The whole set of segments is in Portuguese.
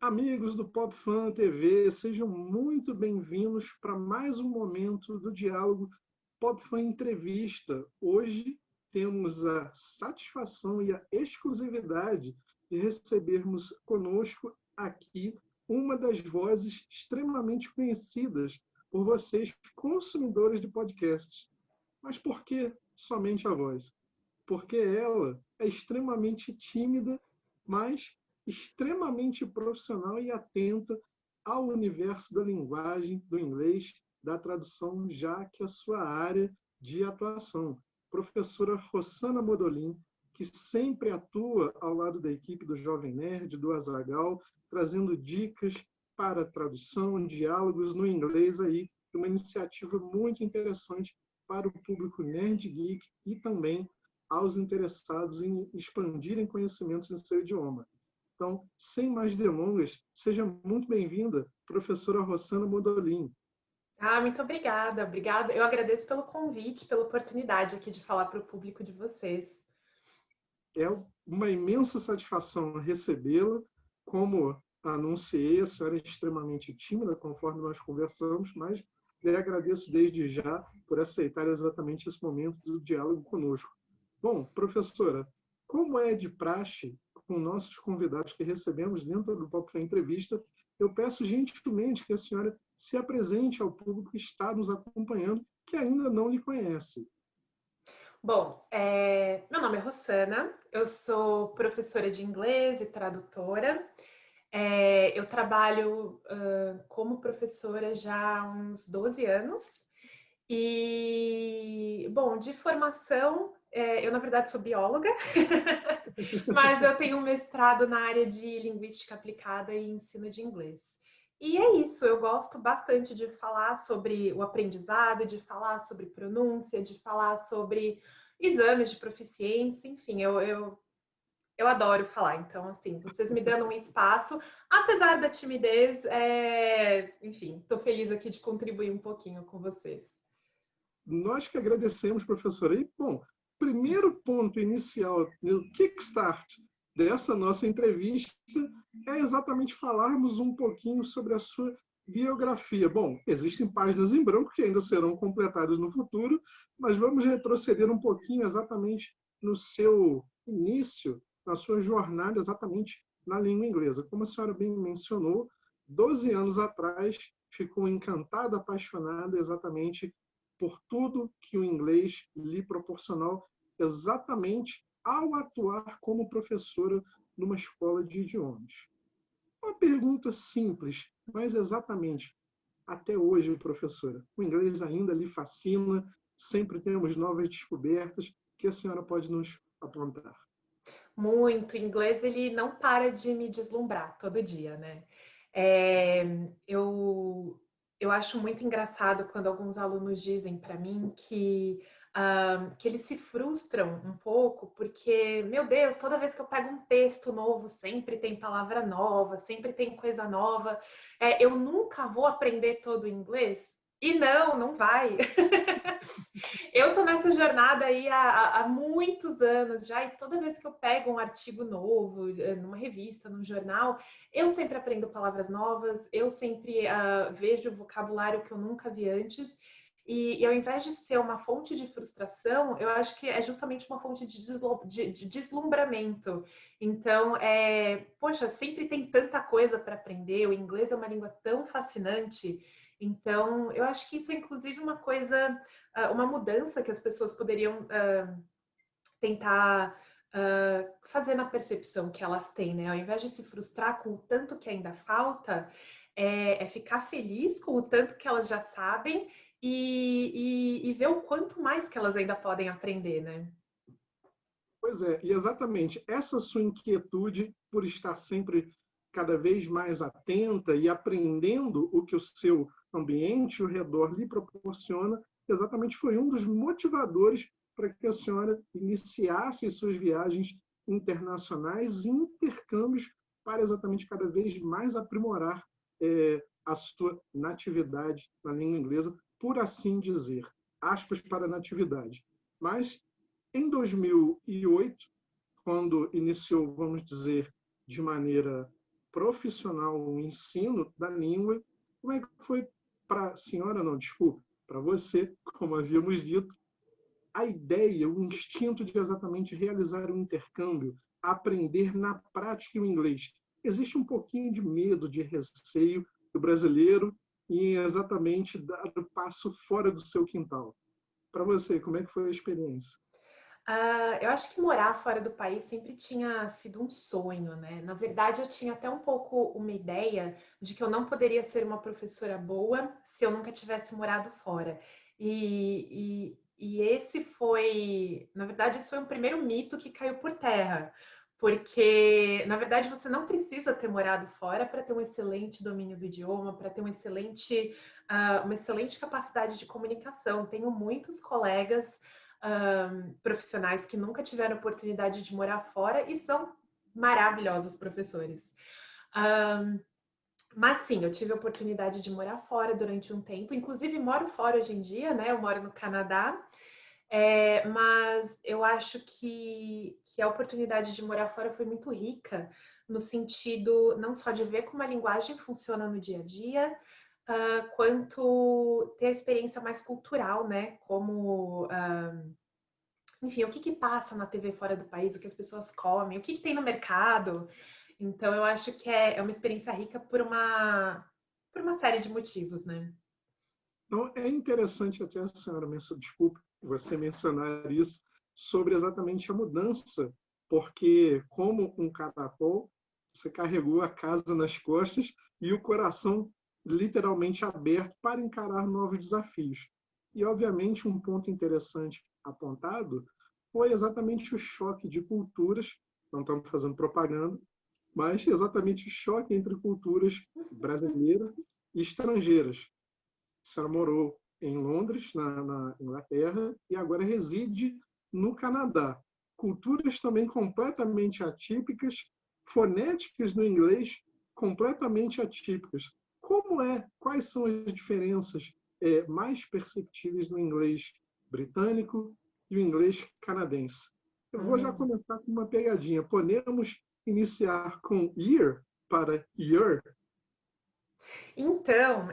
Amigos do PopFan TV, sejam muito bem-vindos para mais um momento do diálogo PopFan Entrevista. Hoje temos a satisfação e a exclusividade de recebermos conosco aqui uma das vozes extremamente conhecidas por vocês, consumidores de podcasts. Mas por que somente a voz? Porque ela é extremamente tímida, mas extremamente profissional e atenta ao universo da linguagem, do inglês, da tradução, já que é a sua área de atuação. Professora Rossana Modolin, que sempre atua ao lado da equipe do Jovem Nerd, do Azaghal, trazendo dicas para tradução, diálogos no inglês aí, uma iniciativa muito interessante para o público nerd geek e também aos interessados em expandirem conhecimentos em seu idioma. Então, sem mais delongas, seja muito bem-vinda, professora Rossana Modolin. Muito obrigada, obrigada. Eu agradeço pelo convite, pela oportunidade aqui de falar para o público de vocês. É uma imensa satisfação recebê-la. Como anunciei, a senhora é extremamente tímida, conforme nós conversamos, mas lhe agradeço desde já por aceitar exatamente esse momento do diálogo conosco. Bom, professora, como é de praxe com nossos convidados que recebemos dentro do PopFan Entrevista, eu peço gentilmente que a senhora se apresente ao público que está nos acompanhando, que ainda não lhe conhece. Bom, meu nome é Rossana, eu sou professora de inglês e tradutora. Eu trabalho como professora já há uns 12 anos. E, bom, de formação, eu na verdade sou bióloga, mas eu tenho um mestrado na área de linguística aplicada e ensino de inglês. E é isso, eu gosto bastante de falar sobre o aprendizado, de falar sobre pronúncia, de falar sobre exames de proficiência, enfim, eu adoro falar. Então, assim, vocês me dando um espaço, apesar da timidez, enfim, estou feliz aqui de contribuir um pouquinho com vocês. Nós que agradecemos, professora. E, bom, primeiro ponto inicial, no kickstart dessa nossa entrevista, é exatamente falarmos um pouquinho sobre a sua biografia. Bom, existem páginas em branco que ainda serão completadas no futuro, mas vamos retroceder um pouquinho exatamente no seu início, na sua jornada exatamente na língua inglesa. Como a senhora bem mencionou, 12 anos atrás ficou encantada, apaixonada exatamente por tudo que o inglês lhe proporcionou exatamente ao atuar como professora numa escola de idiomas. Uma pergunta simples, mas exatamente, até hoje, professora, o inglês ainda lhe fascina, sempre temos novas descobertas que a senhora pode nos apontar. Muito, o inglês ele não para de me deslumbrar todo dia, né? É, eu acho muito engraçado quando alguns alunos dizem para mim que eles se frustram um pouco, porque, meu Deus, toda vez que eu pego um texto novo, sempre tem palavra nova, sempre tem coisa nova. Eu nunca vou aprender todo o inglês. E não vai. Eu estou nessa jornada aí há muitos anos já, e toda vez que eu pego um artigo novo, numa revista, num jornal, eu sempre aprendo palavras novas, eu sempre vejo vocabulário que eu nunca vi antes. E ao invés de ser uma fonte de frustração, eu acho que é justamente uma fonte de deslumbramento. Então, poxa, sempre tem tanta coisa para aprender, o inglês é uma língua tão fascinante. Então, eu acho que isso é inclusive uma coisa, uma mudança que as pessoas poderiam tentar fazer na percepção que elas têm, né? Ao invés de se frustrar com o tanto que ainda falta, ficar feliz com o tanto que elas já sabem e ver o quanto mais que elas ainda podem aprender, né? Pois é, e exatamente essa sua inquietude por estar sempre cada vez mais atenta e aprendendo o que o seu ambiente ao redor lhe proporciona, exatamente foi um dos motivadores para que a senhora iniciasse suas viagens internacionais e intercâmbios para exatamente cada vez mais aprimorar a sua natividade na língua inglesa, por assim dizer. Aspas para natividade. Mas em 2008, quando iniciou, vamos dizer, de maneira profissional, o ensino da língua, como é que foi para a senhora, não, desculpa, para você, como havíamos dito, a ideia, o instinto de exatamente realizar um intercâmbio, aprender na prática o inglês? Existe um pouquinho de medo, de receio do brasileiro em exatamente dar o passo fora do seu quintal. Para você, como é que foi a experiência? Eu acho que morar fora do país sempre tinha sido um sonho, né? Na verdade, eu tinha até um pouco uma ideia de que eu não poderia ser uma professora boa se eu nunca tivesse morado fora. E esse foi, na verdade, esse foi um primeiro mito que caiu por terra, porque, na verdade, você não precisa ter morado fora para ter um excelente domínio do idioma, para ter uma excelente capacidade de comunicação. Tenho muitos colegas profissionais que nunca tiveram oportunidade de morar fora e são maravilhosos professores. Mas sim, eu tive a oportunidade de morar fora durante um tempo, inclusive moro fora hoje em dia, né? Eu moro no Canadá, mas eu acho que a oportunidade de morar fora foi muito rica, no sentido não só de ver como a linguagem funciona no dia a dia, quanto ter a experiência mais cultural, né? Como enfim, o que que passa na TV fora do país, o que as pessoas comem, o que que tem no mercado. Então, eu acho que é uma experiência rica por uma série de motivos, né? Então, é interessante até a senhora mencionar, desculpe, você mencionar isso, sobre exatamente a mudança, porque como um caracol, você carregou a casa nas costas e o coração literalmente aberto para encarar novos desafios. E, obviamente, um ponto interessante apontado foi exatamente o choque de culturas, não estamos fazendo propaganda, mas exatamente o choque entre culturas brasileiras e estrangeiras. A senhora morou em Londres, na Inglaterra, e agora reside no Canadá. Culturas também completamente atípicas, fonéticas do inglês completamente atípicas. Quais são as diferenças mais perceptíveis no inglês britânico e o inglês canadense? Eu vou já Hum. começar com uma pegadinha. Podemos iniciar com year para year? Então,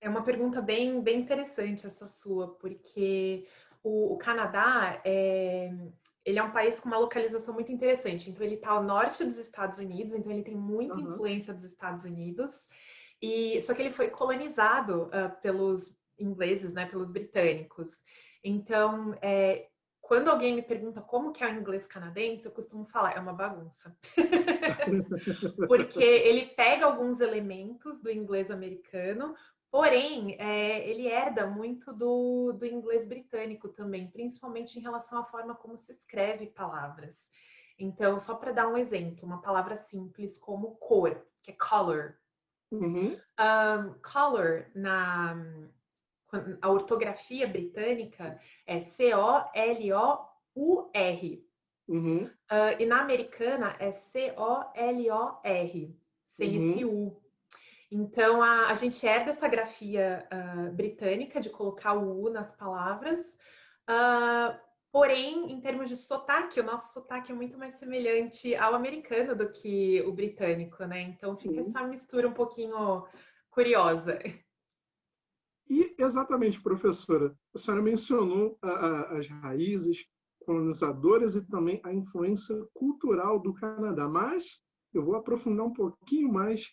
é uma pergunta bem interessante essa sua, porque o Canadá ele é um país com uma localização muito interessante. Então, ele está ao norte dos Estados Unidos, então ele tem muita Uhum. influência dos Estados Unidos, e só que ele foi colonizado pelos ingleses, né, pelos britânicos. Então, quando alguém me pergunta como que é o inglês canadense, eu costumo falar, é uma bagunça. Porque ele pega alguns elementos do inglês americano, porém, ele herda muito do inglês britânico também, principalmente em relação à forma como se escreve palavras. Então, só para dar um exemplo, uma palavra simples como cor, que é color. Uhum. Color, a ortografia britânica é C-O-L-O-U-R. Uhum. E na americana é C-O-L-O-R, sem esse Uhum. U. Então, a gente herda essa grafia britânica de colocar o U nas palavras, porém, em termos de sotaque, o nosso sotaque é muito mais semelhante ao americano do que o britânico, né? Então, fica Sim. essa mistura um pouquinho curiosa. E exatamente, professora, a senhora mencionou as raízes colonizadoras e também a influência cultural do Canadá, mas eu vou aprofundar um pouquinho mais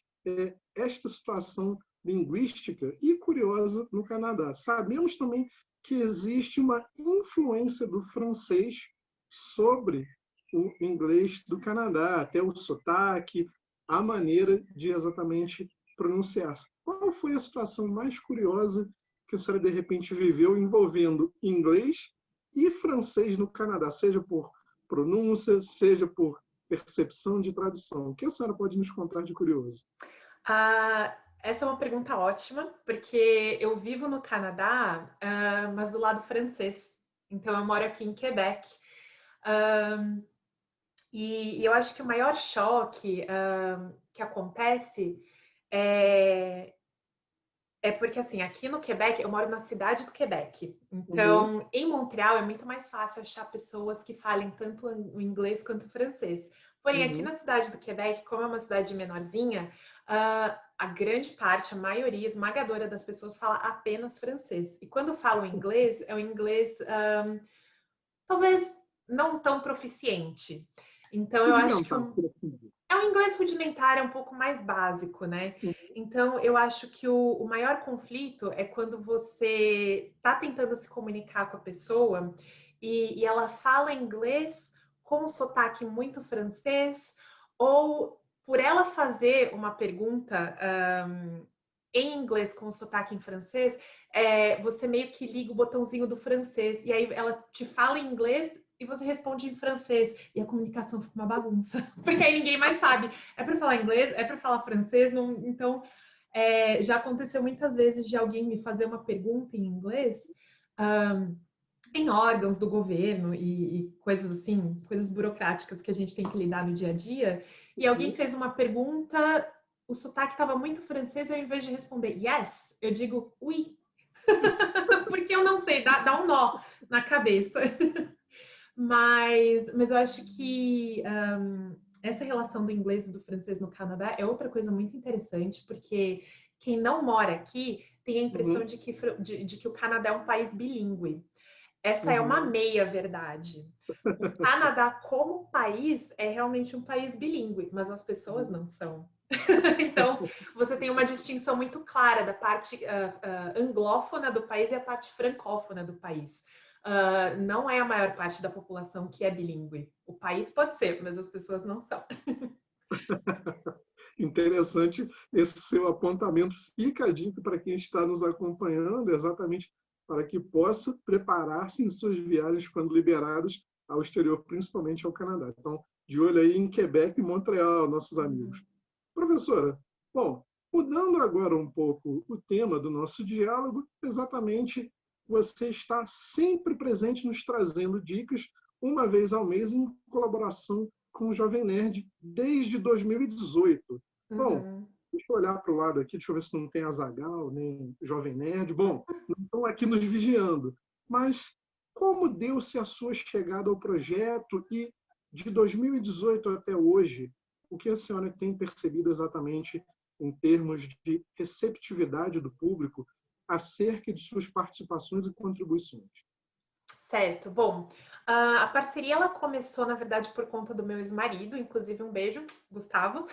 esta situação linguística e curiosa no Canadá. Sabemos também que existe uma influência do francês sobre o inglês do Canadá, até o sotaque, a maneira de exatamente pronunciar-se. Qual foi a situação mais curiosa que a senhora de repente viveu envolvendo inglês e francês no Canadá, seja por pronúncia, seja por percepção de tradução? O que a senhora pode nos contar de curioso? Essa é uma pergunta ótima, porque eu vivo no Canadá, mas do lado francês. Então, eu moro aqui em Quebec. E eu acho que o maior choque que acontece é, É porque, assim, aqui no Quebec, eu moro na cidade do Quebec. Uhum, Então, em Montreal, é muito mais fácil achar pessoas que falem tanto o inglês quanto o francês. Porém, aqui uhum, na cidade do Quebec, como é uma cidade menorzinha, a grande parte, a maioria esmagadora das pessoas fala apenas francês. E quando falam inglês, é o inglês, talvez não tão proficiente. Então, eu acho que rudimentar, por assim dizer. é um inglês rudimentar, é um pouco mais básico, né? Então, eu acho que o maior conflito é quando você está tentando se comunicar com a pessoa e ela fala inglês com um sotaque muito francês, ou por ela fazer uma pergunta em inglês com sotaque em francês, você meio que liga o botãozinho do francês, e aí ela te fala em inglês e você responde em francês, e a comunicação fica uma bagunça, porque aí ninguém mais sabe, é para falar inglês, é para falar francês, não, então já aconteceu muitas vezes de alguém me fazer uma pergunta em inglês, um, em órgãos do governo e coisas assim, coisas burocráticas que a gente tem que lidar no dia a dia, e alguém Uhum. fez uma pergunta, o sotaque estava muito francês, e ao invés de responder yes, eu digo oui, porque eu não sei, dá um nó na cabeça. Mas eu acho que essa relação do inglês e do francês no Canadá é outra coisa muito interessante, porque quem não mora aqui tem a impressão Uhum, de que o Canadá é um país bilíngue. Essa é uma uhum. meia-verdade. O Canadá, como país, é realmente um país bilíngue, mas as pessoas Uhum. não são. Então, você tem uma distinção muito clara da parte anglófona do país e a parte francófona do país. Não é a maior parte da população que é bilíngue. O país pode ser, mas as pessoas não são. Interessante esse seu apontamento. Fica a dica para quem está nos acompanhando, exatamente para que possa preparar-se em suas viagens quando liberados ao exterior, principalmente ao Canadá. Então, de olho aí em Quebec e Montreal, nossos amigos. Uhum. Professora, bom, mudando agora um pouco o tema do nosso diálogo, exatamente você está sempre presente nos trazendo dicas, uma vez ao mês, em colaboração com o Jovem Nerd, desde 2018. Bom, Uhum. deixa eu olhar para o lado aqui, deixa eu ver se não tem Azaghal, nem Jovem Nerd. Bom, não estão aqui nos vigiando. Mas como deu-se a sua chegada ao projeto e, de 2018 até hoje, o que a senhora tem percebido exatamente em termos de receptividade do público acerca de suas participações e contribuições? Certo. Bom, a parceria ela começou, na verdade, por conta do meu ex-marido, inclusive um beijo, Gustavo.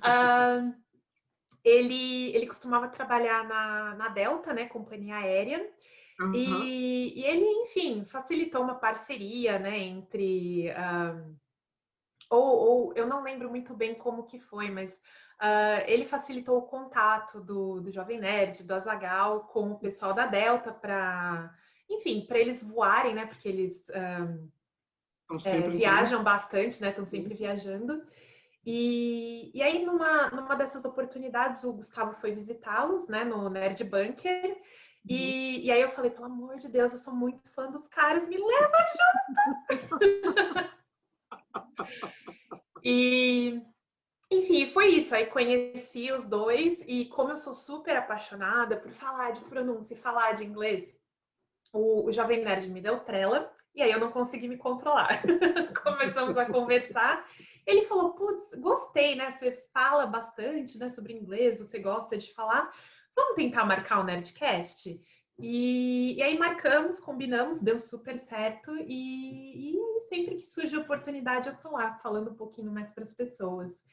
Ah, ele costumava trabalhar na Delta, né, companhia aérea, Aham, e ele, enfim, facilitou uma parceria, né, entre ou eu não lembro muito bem como que foi, mas ele facilitou o contato do Jovem Nerd, do Azaghal, com o pessoal da Delta para, enfim, para eles voarem, né? Porque eles estão sempre em contato. viajam bastante, né? Estão sempre viajando. E aí, numa dessas oportunidades, o Gustavo foi visitá-los, né? No Nerd Bunker. E aí eu falei, pelo amor de Deus, eu sou muito fã dos caras, me leva! E enfim, foi isso. Aí conheci os dois e como eu sou super apaixonada por falar de pronúncia e falar de inglês, o Jovem Nerd me deu trela e aí eu não consegui me controlar. Começamos a conversar. Ele falou, putz, gostei, né? Você fala bastante, né, sobre inglês, você gosta de falar. Vamos tentar marcar o Nerdcast? E aí marcamos, combinamos, deu super certo e sempre que surge a oportunidade eu tô lá falando um pouquinho mais para as pessoas.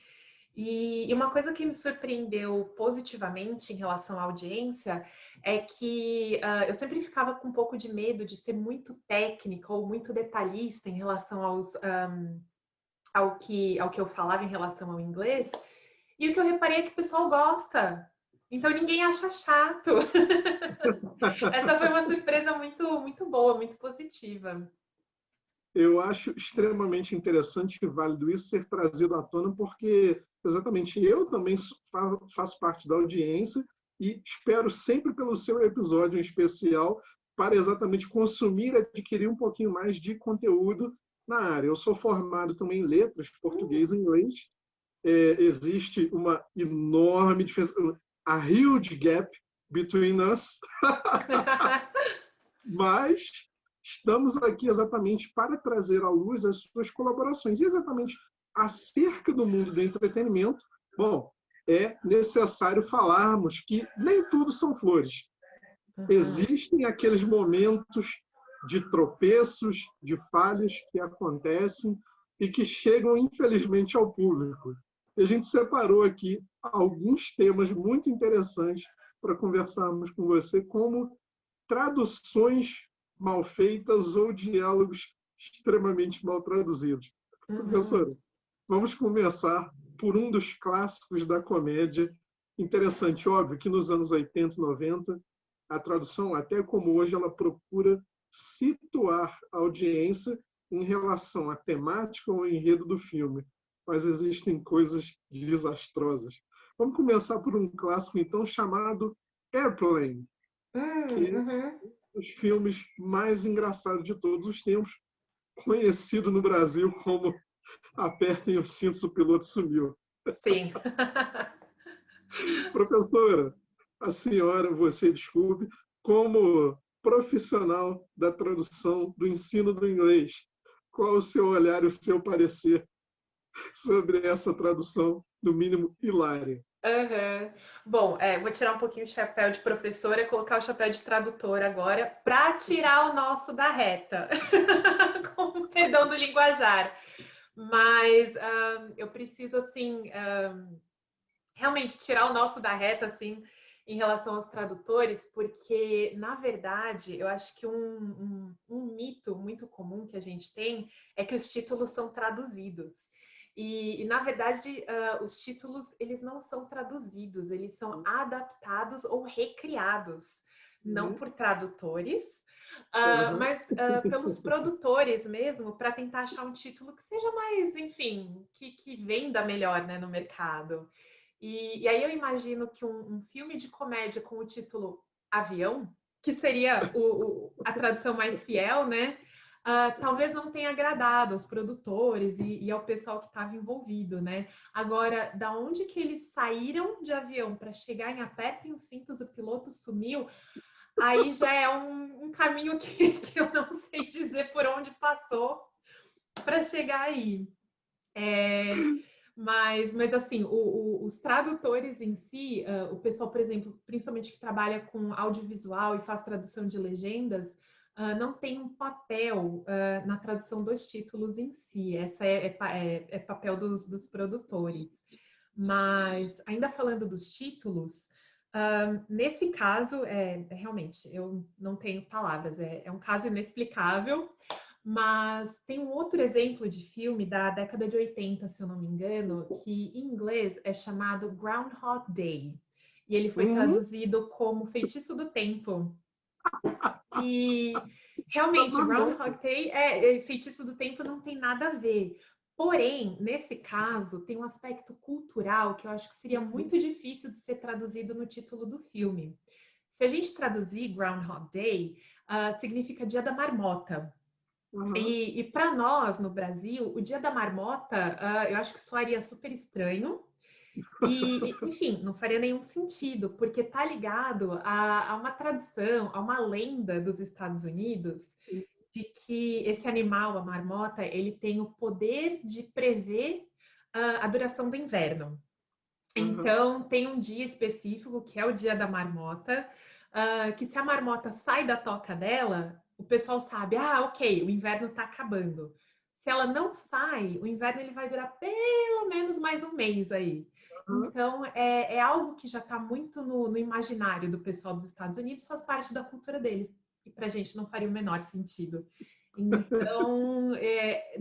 E uma coisa que me surpreendeu positivamente em relação à audiência é que eu sempre ficava com um pouco de medo de ser muito técnica ou muito detalhista em relação ao que eu falava em relação ao inglês. E o que eu reparei é que o pessoal gosta. Então ninguém acha chato. Essa foi uma surpresa muito, muito boa, muito positiva. Eu acho extremamente interessante e válido isso ser trazido à tona, porque exatamente eu também faço parte da audiência e espero sempre pelo seu episódio em especial para exatamente consumir e adquirir um pouquinho mais de conteúdo na área. Eu sou formado também em letras, português e inglês. Existe uma enorme diferença. a huge gap between us, mas estamos aqui exatamente para trazer à luz as suas colaborações. E exatamente acerca do mundo do entretenimento, bom, é necessário falarmos que nem tudo são flores. Existem aqueles momentos de tropeços, de falhas que acontecem e que chegam, infelizmente, ao público. E a gente separou aqui alguns temas muito interessantes para conversarmos com você, como traduções mal feitas ou diálogos extremamente mal traduzidos. Professora, vamos começar por um dos clássicos da comédia. Interessante, óbvio, que nos anos 80 e 90, a tradução, até como hoje, ela procura situar a audiência em relação à temática ou enredo do filme. Mas existem coisas desastrosas. Vamos começar por um clássico, então, chamado Airplane, que é um dos filmes mais engraçados de todos os tempos, conhecido no Brasil como Apertem os cintos, o piloto sumiu. Sim. Professora, a senhora, você desculpe, como profissional da tradução do ensino do inglês, qual o seu olhar e o seu parecer sobre essa tradução, no mínimo, hilária? Bom, vou tirar um pouquinho o chapéu de professora e colocar o chapéu de tradutora agora para tirar o nosso da reta, com o perdão do linguajar. Mas eu preciso, assim, realmente tirar o nosso da reta, assim, em relação aos tradutores, porque, na verdade, eu acho que um mito muito comum que a gente tem é que os títulos são traduzidos. E na verdade, os títulos, eles não são traduzidos, eles são adaptados ou recriados, não por tradutores, mas pelos produtores mesmo, para tentar achar um título que seja mais, enfim, que venda melhor, né, no mercado. E aí eu imagino que um filme de comédia com o título Avião, que seria a tradução mais fiel, né? Talvez não tenha agradado aos produtores e ao pessoal que estava envolvido, né? Agora, da onde que eles saíram de avião para chegar em Apertem os cintos, o piloto sumiu, aí já é um caminho que eu não sei dizer por onde passou para chegar aí. Mas assim, os tradutores em si, o pessoal, por exemplo, principalmente que trabalha com audiovisual e faz tradução de legendas, não tem um papel na tradução dos títulos em si. Essa é papel dos produtores. Mas, ainda falando dos títulos, nesse caso, realmente, eu não tenho palavras, é um caso inexplicável. Mas tem um outro exemplo de filme da década de 80, se eu não me engano, que em inglês é chamado Groundhog Day. E ele foi traduzido como Feitiço do Tempo. E realmente, Groundhog Day, Feitiço do Tempo não tem nada a ver. Porém, nesse caso, tem um aspecto cultural que eu acho que seria muito difícil de ser traduzido no título do filme. Se a gente traduzir Groundhog Day, significa Dia da Marmota. E para nós, no Brasil, o Dia da Marmota, eu acho que soaria super estranho. Enfim, não faria nenhum sentido, porque está ligado a uma tradição, a uma lenda dos Estados Unidos, de que esse animal, a marmota, ele tem o poder de prever a duração do inverno. Então, tem um dia específico, que é o Dia da Marmota, que se a marmota sai da toca dela, o pessoal sabe, ok, o inverno está acabando. Se ela não sai, o inverno ele vai durar pelo menos mais um mês aí. Então, é algo que já está muito no imaginário do pessoal dos Estados Unidos, faz parte da cultura deles. E para a gente não faria o menor sentido. Então,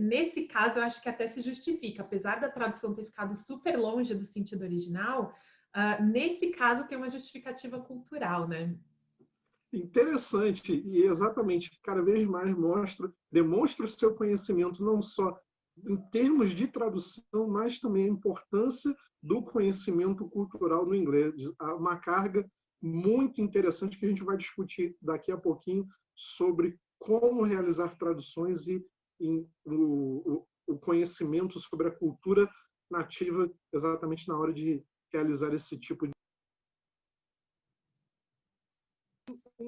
nesse caso, eu acho que até se justifica. Apesar da tradução ter ficado super longe do sentido original, nesse caso tem uma justificativa cultural, né? Interessante, e exatamente, cada vez mais demonstra o seu conhecimento, não só em termos de tradução, mas também a importância do conhecimento cultural no inglês. Há uma carga muito interessante que a gente vai discutir daqui a pouquinho sobre como realizar traduções e o conhecimento sobre a cultura nativa exatamente na hora de realizar esse tipo de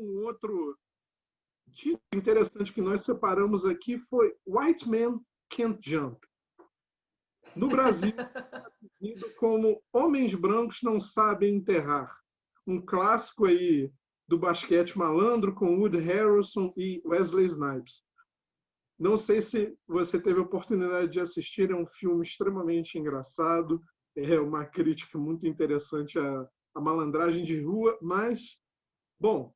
um outro título interessante que nós separamos aqui foi White Men Can't Jump. No Brasil, traduzido como Homens Brancos Não Sabem Enterrar. Um clássico aí do basquete malandro com Woody Harrelson e Wesley Snipes. Não sei se você teve a oportunidade de assistir, é um filme extremamente engraçado, é uma crítica muito interessante à malandragem de rua, mas, bom,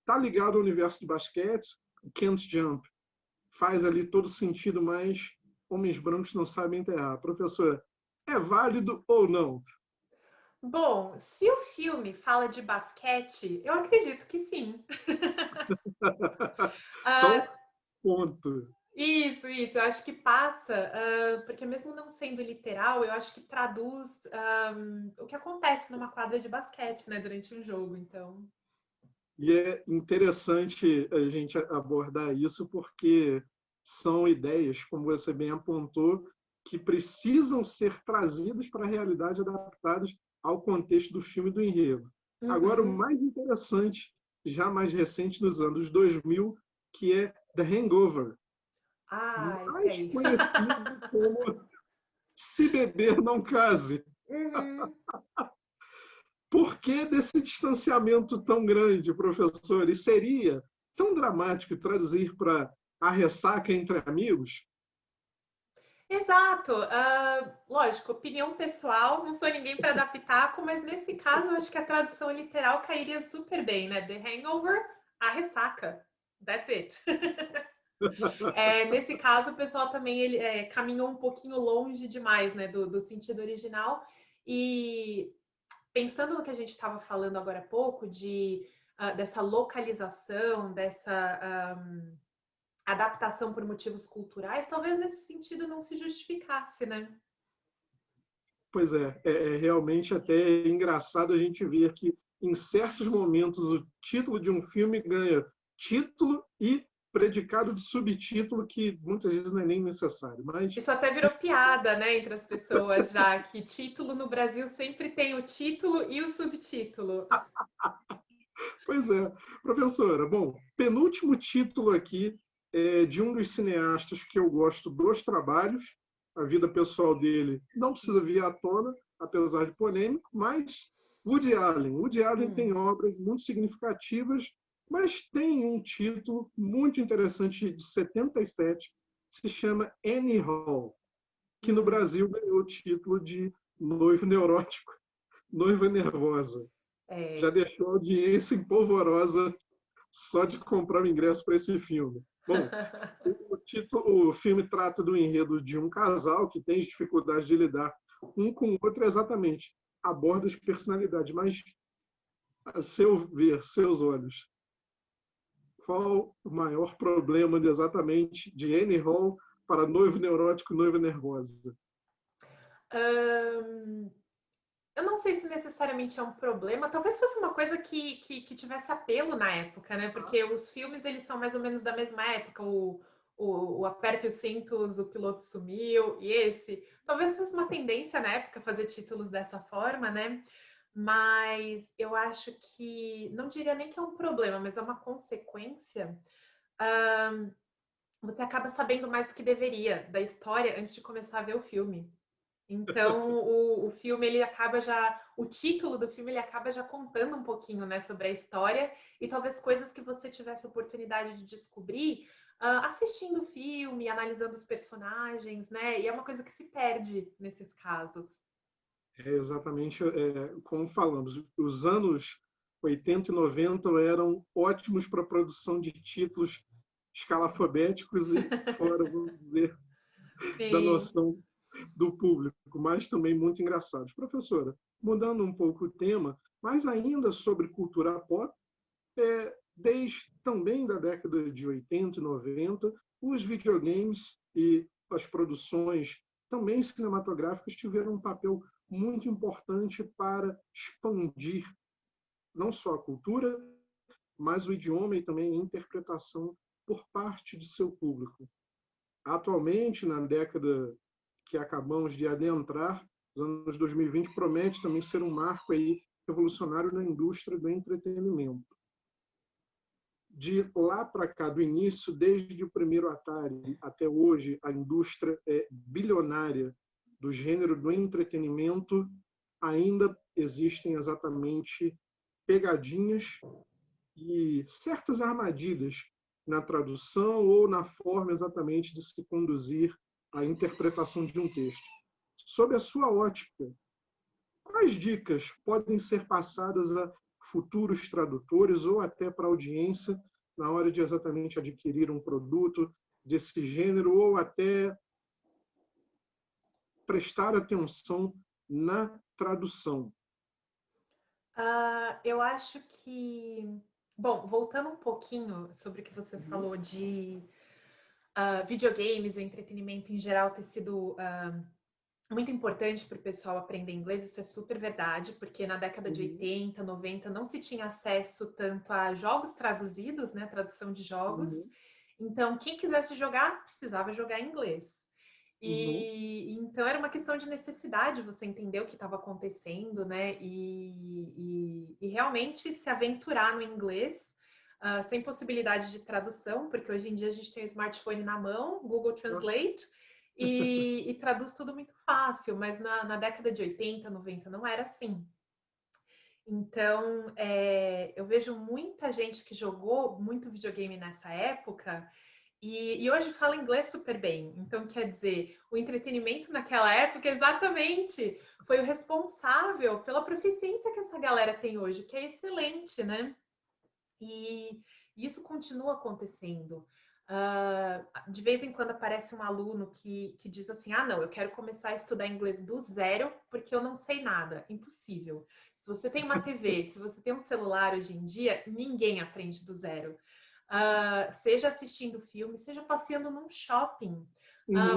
tá ligado ao universo do basquete, Can't Jump faz ali todo sentido, mas homens brancos não sabem enterrar. Professora, é válido ou não? Bom, se o filme fala de basquete, eu acredito que sim. Então, Ah, ponto. isso. Eu acho que passa, porque mesmo não sendo literal, eu acho que traduz o que acontece numa quadra de basquete, né, durante um jogo. Então, E é interessante a gente abordar isso porque são ideias, como você bem apontou, que precisam ser trazidas para a realidade, adaptadas ao contexto do filme e do enredo. Agora, o uhum. mais interessante, já mais recente, nos anos 2000, que é The Hangover, Ah, eu mais sei. conhecido como Se Beber Não Case. Uhum. Por que desse distanciamento tão grande, professor? E seria tão dramático traduzir para a ressaca entre amigos? Exato. Lógico, opinião pessoal, não sou ninguém para dar pitaco, mas nesse caso eu acho que a tradução literal cairia super bem, né? The Hangover, a ressaca. That's it. Nesse caso, o pessoal também caminhou um pouquinho longe demais, né, do sentido original. E pensando no que a gente estava falando agora há pouco, dessa localização, dessa adaptação por motivos culturais, talvez nesse sentido não se justificasse, né? Pois é realmente até engraçado a gente ver que, em certos momentos, o título de um filme ganha título e predicado de subtítulo, que muitas vezes não é nem necessário. Mas, Isso até virou piada, né, entre as pessoas, já que título no Brasil sempre tem o título e o subtítulo. pois é, professora. Bom, penúltimo título aqui é de um dos cineastas que eu gosto dos trabalhos. A vida pessoal dele não precisa vir à tona, apesar de polêmico, mas Woody Allen. Woody Allen tem Hum, obras muito significativas, mas tem um título muito interessante de 77, que se chama Annie Hall, que no hum, Brasil ganhou o título de Noivo Neurótico, Noiva Nervosa. Já é. deixou a audiência empolvorosa só de comprar o ingresso para esse filme. Bom, o filme trata do enredo de um casal que tem dificuldade de lidar um com o outro, exatamente. Aborda as personalidades, mas, a seu ver, seus olhos, qual o maior problema exatamente de Annie Hall para noivo neurótico, noiva nervosa? Ahn, eu não sei se necessariamente é um problema, talvez fosse uma coisa que tivesse apelo na época, né? Porque os filmes, eles são mais ou menos da mesma época, o Aperte os Cintos, o Piloto Sumiu, e esse. Talvez fosse uma tendência na época fazer títulos dessa forma, né? Mas eu acho que, não diria nem que é um problema, mas é uma consequência. Você acaba sabendo mais do que deveria da história antes de começar a ver o filme. Então, o filme, ele acaba já... O título do filme, ele acaba já contando um pouquinho, né, sobre a história e talvez coisas que você tivesse a oportunidade de descobrir assistindo o filme, analisando os personagens, né? E é uma coisa que se perde nesses casos. É exatamente como falamos, os anos 80 e 90 eram ótimos para a produção de títulos escalafobéticos e fora, vamos dizer, da Sim. noção do público, mas também muito engraçados. Professora, mudando um pouco o tema, mas ainda sobre cultura pop, desde também da década de 80 e 90, os videogames e as produções também cinematográficas tiveram um papel muito importante para expandir não só a cultura, mas o idioma e também a interpretação por parte de seu público. Atualmente, na década que acabamos de adentrar, os anos 2020 promete também ser um marco aí revolucionário na indústria do entretenimento. De lá para cá, do início, desde o primeiro Atari até hoje, a indústria é bilionária do gênero do entretenimento. Ainda existem exatamente pegadinhas e certas armadilhas na tradução ou na forma exatamente de se conduzir a interpretação de um texto. Sob a sua ótica, quais dicas podem ser passadas a futuros tradutores ou até para a audiência na hora de exatamente adquirir um produto desse gênero ou até prestar atenção na tradução? Eu acho que... Bom, voltando um pouquinho sobre o que você falou de videogames, o entretenimento em geral ter sido muito importante para o pessoal aprender inglês, isso é super verdade, porque na década de 80, 90 não se tinha acesso tanto a jogos traduzidos, né, tradução de jogos. Então, quem quisesse jogar, precisava jogar em inglês. E então era uma questão de necessidade você entender o que estava acontecendo, né? E realmente se aventurar no inglês, sem possibilidade de tradução, porque hoje em dia a gente tem o smartphone na mão, Google Translate, e traduz tudo muito fácil, mas na década de 80, 90 não era assim. Então, eu vejo muita gente que jogou muito videogame nessa época e hoje fala inglês super bem. Então, quer dizer, o entretenimento naquela época exatamente foi o responsável pela proficiência que essa galera tem hoje, que é excelente, né? E isso continua acontecendo. De vez em quando aparece um aluno que diz assim, não, eu quero começar a estudar inglês do zero porque eu não sei nada. Impossível. Se você tem uma TV, se você tem um celular hoje em dia, ninguém aprende do zero. Seja assistindo filme, seja passeando num shopping.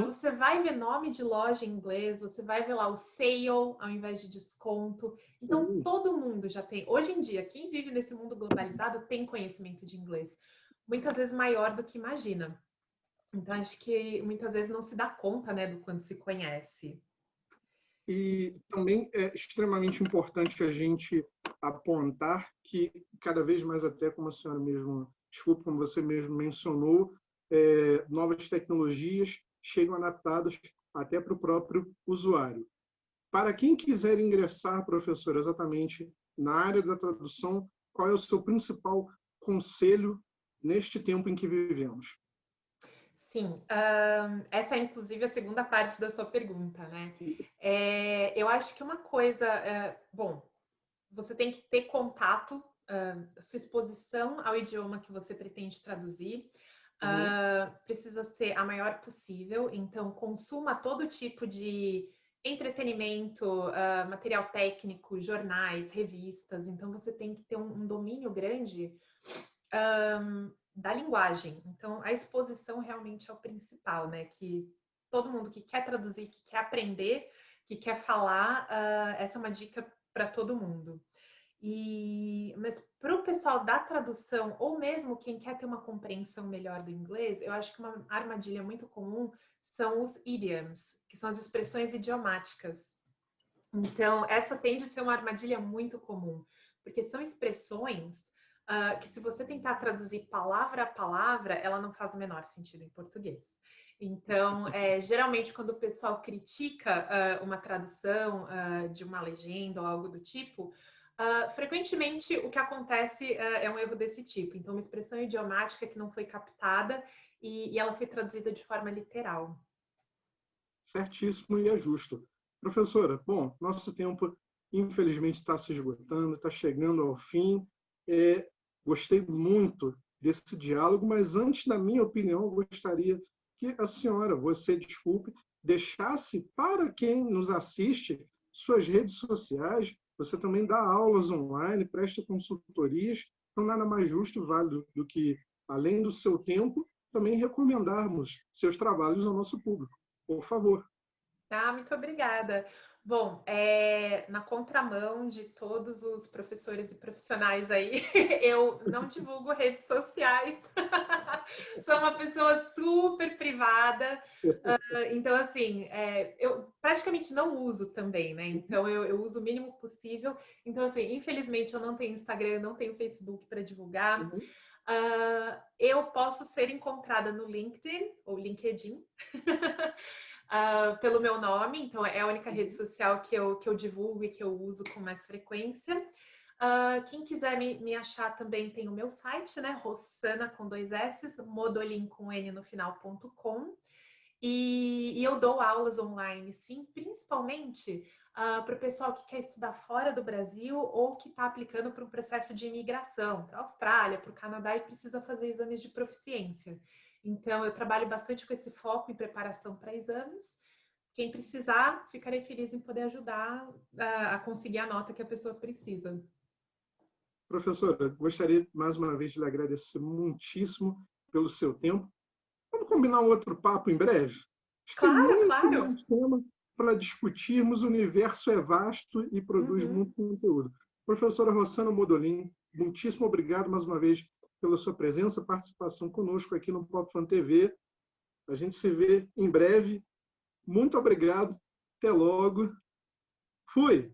Você vai ver nome de loja em inglês, você vai ver lá o sale ao invés de desconto. Então, todo mundo já tem... Hoje em dia, quem vive nesse mundo globalizado tem conhecimento de inglês. Muitas vezes maior do que imagina. Então, acho que muitas vezes não se dá conta, né, do quanto se conhece. E também é extremamente importante a gente apontar que cada vez mais, até como a senhora mesmo, desculpa, como você mesmo mencionou, novas tecnologias chegam adaptadas até para o próprio usuário. Para quem quiser ingressar, professor, exatamente na área da tradução, qual é o seu principal conselho neste tempo em que vivemos? Sim, essa é inclusive a segunda parte da sua pergunta, né? Eu acho que uma coisa, bom, você tem que ter contato, sua exposição ao idioma que você pretende traduzir precisa ser a maior possível, então consuma todo tipo de entretenimento, material técnico, jornais, revistas, então você tem que ter um domínio grande da linguagem. Então, a exposição realmente é o principal, né? Que todo mundo que quer traduzir, que quer aprender, que quer falar, essa é uma dica para todo mundo. Mas para o pessoal da tradução, ou mesmo quem quer ter uma compreensão melhor do inglês, eu acho que uma armadilha muito comum são os idioms, que são as expressões idiomáticas. Então, essa tende a ser uma armadilha muito comum, porque são expressões que se você tentar traduzir palavra a palavra, ela não faz o menor sentido em português. Então, geralmente, quando o pessoal critica uma tradução de uma legenda ou algo do tipo, frequentemente o que acontece é um erro desse tipo. Então, uma expressão idiomática que não foi captada e ela foi traduzida de forma literal. Certíssimo e é justo. Professora, bom, nosso tempo infelizmente está se esgotando, está chegando ao fim. Gostei muito desse diálogo, mas antes da minha opinião, eu gostaria que a senhora, você, desculpe, deixasse para quem nos assiste suas redes sociais. Você também dá aulas online, presta consultorias, então nada mais justo e válido do que, além do seu tempo, também recomendarmos seus trabalhos ao nosso público. Por favor. Muito obrigada. Bom, na contramão de todos os professores e profissionais aí, eu não divulgo redes sociais. Sou uma pessoa super privada. Então, assim, eu praticamente não uso também, né? Então, eu uso o mínimo possível. Então, assim, infelizmente, eu não tenho Instagram, não tenho Facebook para divulgar. Eu posso ser encontrada no LinkedIn, ou LinkedIn, pelo meu nome, então é a única rede social que eu divulgo e que eu uso com mais frequência. Quem quiser me achar também tem o meu site, né? Rossana com 2 S, Modolin com N no final.com. E eu dou aulas online, sim, principalmente para o pessoal que quer estudar fora do Brasil ou que está aplicando para um processo de imigração, para a Austrália, para o Canadá e precisa fazer exames de proficiência. Então, eu trabalho bastante com esse foco em preparação para exames. Quem precisar, ficarei feliz em poder ajudar a conseguir a nota que a pessoa precisa. Professora, gostaria mais uma vez de lhe agradecer muitíssimo pelo seu tempo. Vamos combinar um outro papo em breve? Acho que tem Claro, muito claro. mais tema para discutirmos. O universo é vasto e produz Uhum. muito conteúdo. Professora Rossana Modolin, muitíssimo obrigado mais uma vez pela sua presença, participação conosco aqui no PopFan TV. A gente se vê em breve. Muito obrigado. Até logo. Fui!